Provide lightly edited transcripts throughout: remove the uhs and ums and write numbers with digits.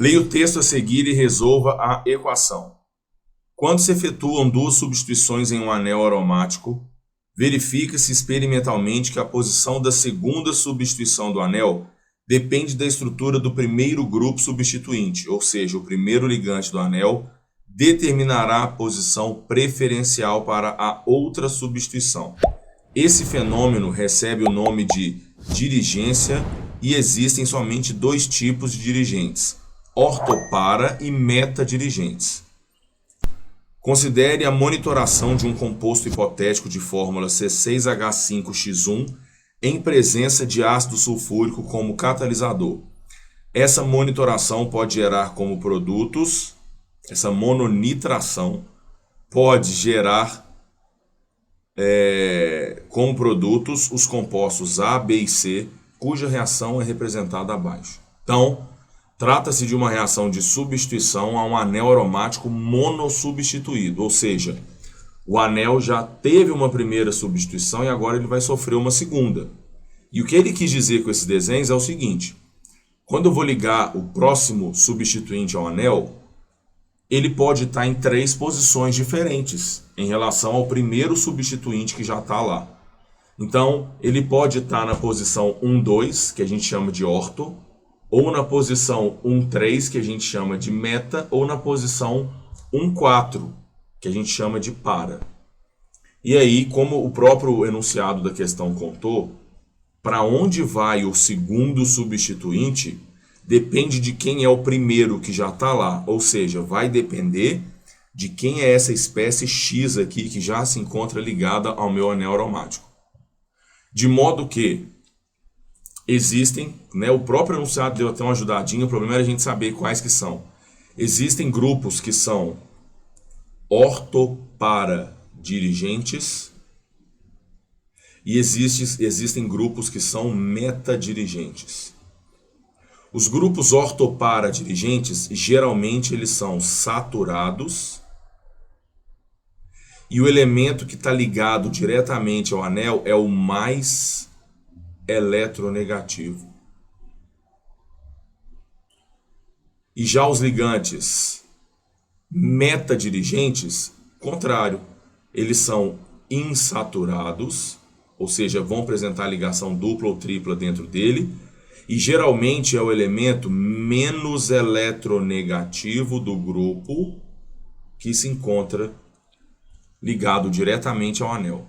Leia o texto a seguir e resolva a equação. Quando se efetuam duas substituições em um anel aromático, verifica-se experimentalmente que a posição da segunda substituição do anel depende da estrutura do primeiro grupo substituinte, ou seja, o primeiro ligante do anel determinará a posição preferencial para a outra substituição. Esse fenômeno recebe o nome de dirigência e existem somente dois tipos de dirigentes, ortopara e metadirigentes. Considere a monitoração de um composto hipotético de fórmula C6H5X1 em presença de ácido sulfúrico como catalisador. Essa monitoração pode gerar como produtos, essa mononitração pode gerar como produtos os compostos A, B e C, cuja reação é representada abaixo. Então, trata-se de uma reação de substituição a um anel aromático monossubstituído, ou seja, o anel já teve uma primeira substituição e agora ele vai sofrer uma segunda. E o que ele quis dizer com esses desenhos é o seguinte: quando eu vou ligar o próximo substituinte ao anel, ele pode estar em três posições diferentes em relação ao primeiro substituinte que já está lá. Então, ele pode estar na posição 1,2, que a gente chama de orto, ou na posição 1,3, que a gente chama de meta, ou na posição 1,4, que a gente chama de para. E aí, como o próprio enunciado da questão contou, para onde vai o segundo substituinte depende de quem é o primeiro que já está lá, ou seja, vai depender de quem é essa espécie X aqui que já se encontra ligada ao meu anel aromático. De modo que existem, o próprio enunciado deu até uma ajudadinha, o problema era a gente saber quais que são. Existem grupos que são ortoparadirigentes e existem grupos que são metadirigentes. Os grupos ortoparadirigentes, geralmente eles são saturados e o elemento que está ligado diretamente ao anel é o mais eletronegativo. E já os ligantes metadirigentes, contrário, eles são insaturados, ou seja, vão apresentar ligação dupla ou tripla dentro dele, e geralmente é o elemento menos eletronegativo do grupo que se encontra ligado diretamente ao anel.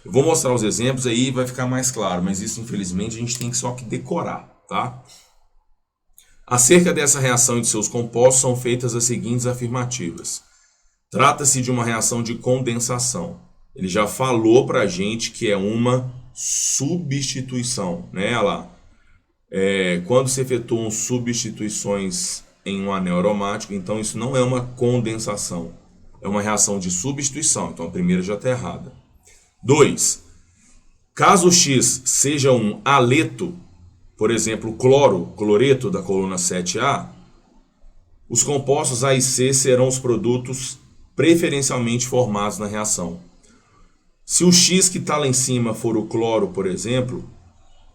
Eu vou mostrar os exemplos aí e vai ficar mais claro, mas isso infelizmente a gente tem só que decorar, tá? Acerca dessa reação e de seus compostos são feitas as seguintes afirmativas. Trata-se de uma reação de condensação. Ele já falou para a gente que é uma substituição, né? Olha lá. Quando se efetuam substituições em um anel aromático, então isso não é uma condensação, é uma reação de substituição, então a primeira já está errada. 2. Caso X seja um aleto, por exemplo, cloreto da coluna 7A, os compostos A e C serão os produtos preferencialmente formados na reação. Se o X que está lá em cima for o cloro, por exemplo,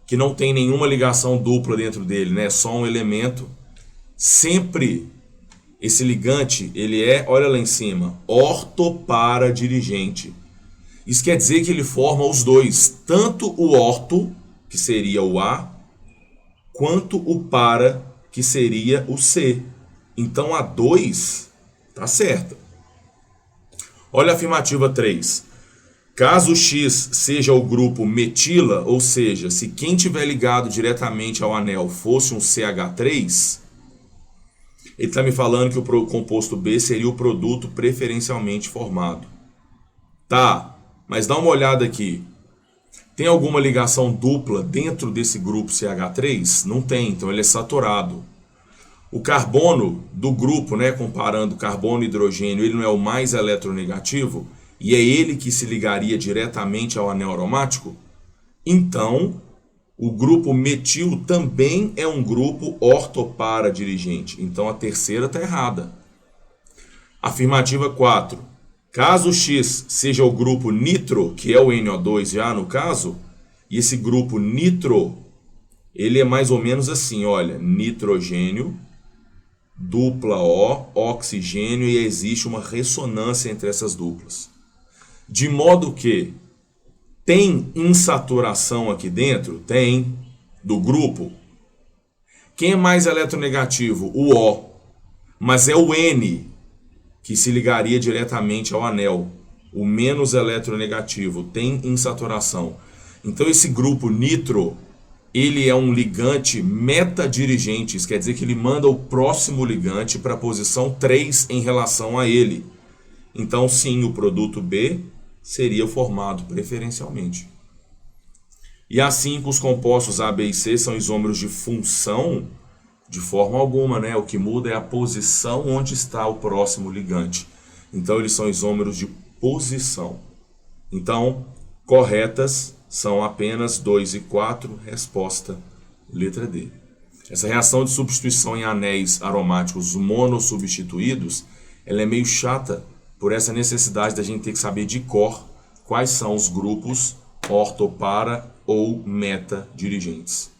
que não tem nenhuma ligação dupla dentro dele, né? Só um elemento, sempre esse ligante, ele é, olha lá em cima, ortoparadirigente. Isso quer dizer que ele forma os dois, tanto o orto, que seria o A, quanto o para, que seria o C. Então a 2 está certa. Olha a afirmativa 3. Caso X seja o grupo metila, ou seja, se quem tiver ligado diretamente ao anel fosse um CH3, ele está me falando que o composto B seria o produto preferencialmente formado. Tá, mas dá uma olhada aqui. Tem alguma ligação dupla dentro desse grupo CH3? Não tem, então ele é saturado. O carbono do grupo, comparando carbono e hidrogênio, ele não é o mais eletronegativo? E é ele que se ligaria diretamente ao anel aromático? Então, o grupo metil também é um grupo ortoparadirigente. Então, a terceira está errada. Afirmativa 4. Caso X seja o grupo nitro, que é o NO2 já no caso, e esse grupo nitro, ele é mais ou menos assim, olha, nitrogênio, dupla O, oxigênio, e existe uma ressonância entre essas duplas. De modo que tem insaturação aqui dentro? Tem, do grupo. Quem é mais eletronegativo? O O. Mas é o N que se ligaria diretamente ao anel. O menos eletronegativo tem insaturação. Então esse grupo nitro, ele é um ligante metadirigente, isso quer dizer que ele manda o próximo ligante para a posição 3 em relação a ele. Então sim, o produto B seria formado preferencialmente. E assim que os compostos A, B e C são isômeros de função, de forma alguma, né? O que muda é a posição onde está o próximo ligante. Então eles são isômeros de posição. Então, corretas são apenas 2 e 4, resposta letra D. Essa reação de substituição em anéis aromáticos monossubstituídos, ela é meio chata por essa necessidade da gente ter que saber de cor quais são os grupos orto, para ou meta dirigentes.